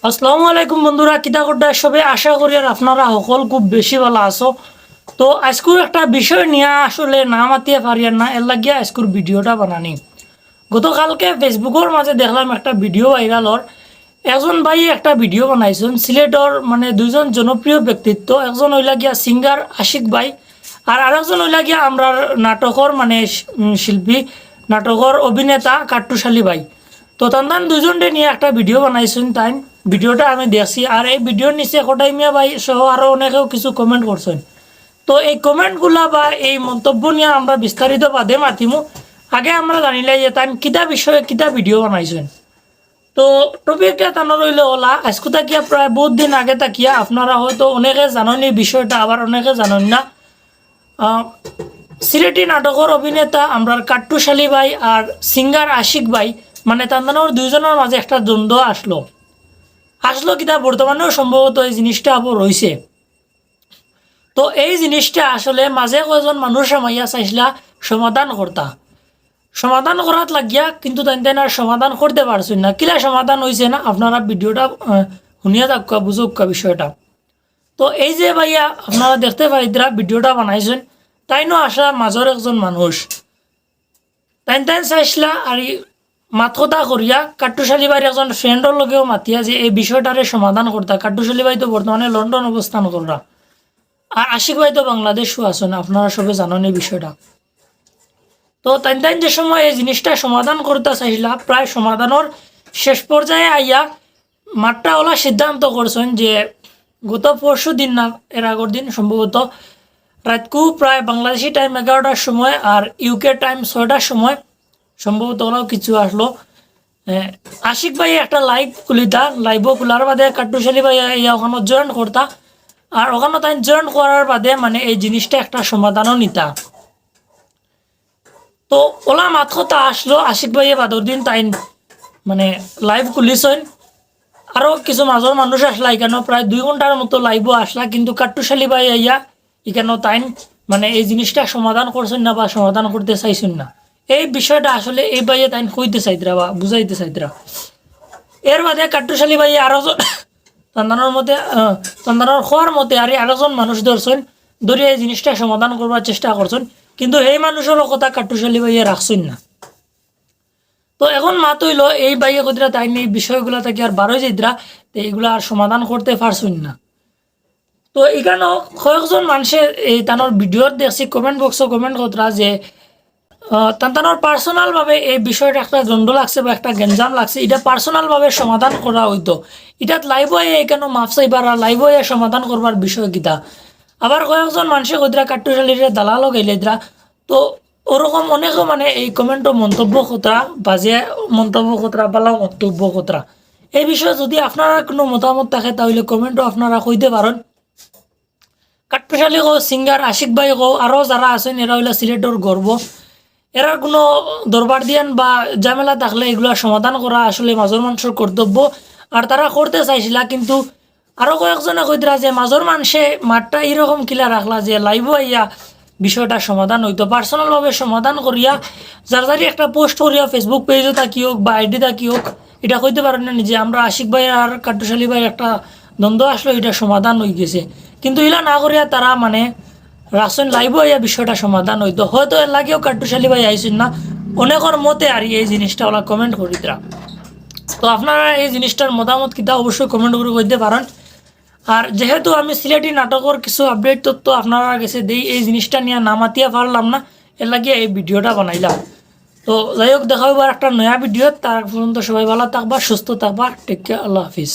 আসসালামু আলাইকুম বন্ধুরা, কিতা করতে সবে আশা করি আর আপনারা সকল খুব বেশি ভালো আছো। তো আজকের একটা বিষয় নিয়ে আসলে না মাতিয়ে পারিয়ার না, এর লাগিয়া আজকের ভিডিওটা বানানি। গতকালকে ফেসবুকের মাঝে দেখলাম একটা ভিডিও ভাইরালর। একজন ভাই একটা ভিডিও বানাইছেন সিলেটর, মানে দুইজন জনপ্রিয় ব্যক্তিত্ব, একজন হইলা গিয়া সিঙ্গার আশিক ভাই, আর আরেকজন হইলা গিয়া আমরা নাটকর মানে শিল্পী, নাটকর অভিনেতা কাট্টুশালী ভাই। তো তান্দান দুজনকে নিয়ে একটা ভিডিও বানাইছেন তাই ভিডিওটা আমি দেখছি। আর এই ভিডিওর নিচে কোটাই মিয়া ভাই সহ আরও অনেকেও কিছু কমেন্ট করছেন। তো এই কমেন্টগুলা বা এই মন্তব্য নিয়ে আমরা বিস্তারিত বাদে মাতিমু। আগে আমরা জানিলাই যে তাই কিতা বিষয়ে কিতা ভিডিও বানাইছেন। তো টপিকটা টানো রইল ওলা আজকে তাকিয়া প্রায় বহুত দিন আগে তাকিয়া আপনারা হয়তো অনেকে জানেন এই বিষয়টা, আবার অনেকে জানেন না। সিলেটি নাটকের অভিনেতা আমরা কাট্টুশালী ভাই আর সিঙ্গার আশিক ভাই, মানে তাদের দুইজনের মাঝে একটা দ্বন্দ্ব আসলো কিনা বর্তমানেও সম্ভবত এই জিনিসটা আবার রয়েছে। তো এই জিনিসটা আসলে মাঝে কয়েকজন মানুষ মাইয়া চাইছিলা সমাধান করাত লাগিয়া, কিন্তু তাই আর সমাধান করতে পারছেন না। কিলা সমাধান হয়েছে না আপনারা ভিডিওটা শুনিয়া থাকা বুঝুকা বিষয়টা। তো এই যে ভাইয়া আপনারা দেখতে পাইতরা ভিডিওটা বানাইছেন, তাইনো আসা মাজর একজন মানুষ তাই চাইছিলা আর মাত কথা করিয়া কাট্টুশালী ভাইয়ের একজন ফ্রেন্ডর লগেও মাতিয়া যে এই বিষয়টারে সমাধান করতা। কাট্টুশালী ভাই তো বর্তমানে লন্ডন অবস্থান করা, আর আশিক ভাই তো বাংলাদেশও আছেন, আপনারা সবে জানেন এই বিষয়টা। তো তাই যে সময় এই জিনিসটা সমাধান করতে চাইছিলা, প্রায় সমাধানের শেষ পর্যায়ে আইয়া মাঠটা ওলা সিদ্ধান্ত করছেন যে গত পরশু দিন না এর আগের দিন সম্ভবত রাতকু প্রায় বাংলাদেশি টাইম 11টার সময় আর ইউকে টাইম 6টার সময় সম্ভবত ওরাও কিছু আসলো। আশিক ভাই একটা লাইভ খুলিতা, লাইভও খোলার বাদে কাট্টুশালী ভাই ইয়া ওখানে জয়েন করতা, আর ওখানে তাই জয়েন করার বাদে মানে এই জিনিসটা একটা সমাধানও নিতা। তো ওলা মাত কথা আসলো আশিক ভাইয়ে বাদর দিন তাই মানে লাইভ খুলিছেন, আরও কিছু মাজর মানুষ আসলা এখানে প্রায় 2 ঘন্টার মতো লাইভও আসলা, কিন্তু কাট্টুশালী ভাই আইয়া এখানে তাই মানে এই জিনিসটা সমাধান করছেন না বা সমাধান করতে চাইছেন না। এই বিষয়টা আসলে এই ভাইয়ে তাই কইতে চাইতরা বা বুঝাইতে চাইতরা। এর বাদে কাট্টুশালী ভাই আরো সন্তানের মতে সন্তানের হওয়ার মতে আর আরেকজন মানুষ ধরছেন, ধরিয়ে এই জিনিসটা সমাধান করবার চেষ্টা করছেন, কিন্তু এই মানুষেরও কথা কাট্টুশালী ভাইয়া রাখছেন না। তো এখন মাত হইল এই ভাইয়া কদিরা তাই এই বিষয়গুলো থেকে আর বারোই যাইতরা, তো এইগুলো আর সমাধান করতে পারছেন না। তো এখানেও কয়েকজন মানুষের এই তানোর ভিডিওর দেখছি কমেন্ট বক্সে কমেন্ট করতরা যে তানোর পার্সোনালভাবে এই বিষয়টা একটা দ্বন্দ্ব লাগছে বা একটা গেঞ্জাম লাগছে, এটা পার্সোনালভাবে সমাধান করা হইতো। এটাত লাইভ হয়ে কেন মাফ চাইবার আর লাইভ হয়ে সমাধান করবার বিষয় কিতা। আবার কয়েকজন মানুষে কইরা কাট্টুশালীর দালালও গাইলেদরা। তো ওরকম অনেকও মানে এই কমেন্টও মন্তব্য কতরা বাজে মন্তব্য কতরা বালা মন্তব্য কতরা। এই বিষয়ে যদি আপনারা কোনো মতামত থাকে তাহলে কমেন্টও আপনারা কইতে পারেন। কাট্টুশালী কো সিঙ্গার আশিক ভাই কো আরও যারা আছেন এরা হইলে সিলেটের গর্ব, এরা কোনো দরবার দিয়ান বা ঝামেলা থাকলে এগুলো সমাধান করা আসলে মাজর মানুষের কর্তব্য, আর তারা করতে চাইছিলা। কিন্তু আরও কয়েকজনে কইতরা যে মাজর মানুষে মাঠটা এরকম কিলা রাখলা যে লাইভ আইয়া বিষয়টা সমাধান হইতো, পার্সোনালভাবে সমাধান করিয়া যার যারি একটা পোস্ট করিয়া ফেসবুক পেজও থাকি হোক বা আইডি থাকি হোক এটা কইতে পারেন না যে আমরা আশিক ভাই আর কাট্টুশালী ভাই একটা দ্বন্দ্ব আসলো, এটা সমাধান হয়ে গেছে। কিন্তু ইলা না করিয়া তারা মানে রাসন লাইভ হইয়া বিষয়টা সমাধান হইতো, হয়তো এর লাগেও কাট্টুশালী ভাই আইসেন না অনেকের মতে আর এই জিনিসটা ওরা কমেন্ট করিতরা। তো আপনারা এই জিনিসটার মতামত কিতা অবশ্যই কমেন্ট করে কইতে পারেন। আর যেহেতু আমি সিলেটি নাটকের কিছু আপডেট তথ্য আপনারা কাছে দিই, এই জিনিসটা নিয়ে নামাতিয়া পারলাম না, এর লাগিয়ে এই ভিডিওটা বানাইলাম। তো যাই হোক, দেখা হইবার একটা নয়া ভিডিও, তার পর্যন্ত সবাই ভালো থাকবা, সুস্থ থাকবা, টেক কেয়ার, আল্লাহ হাফিজ।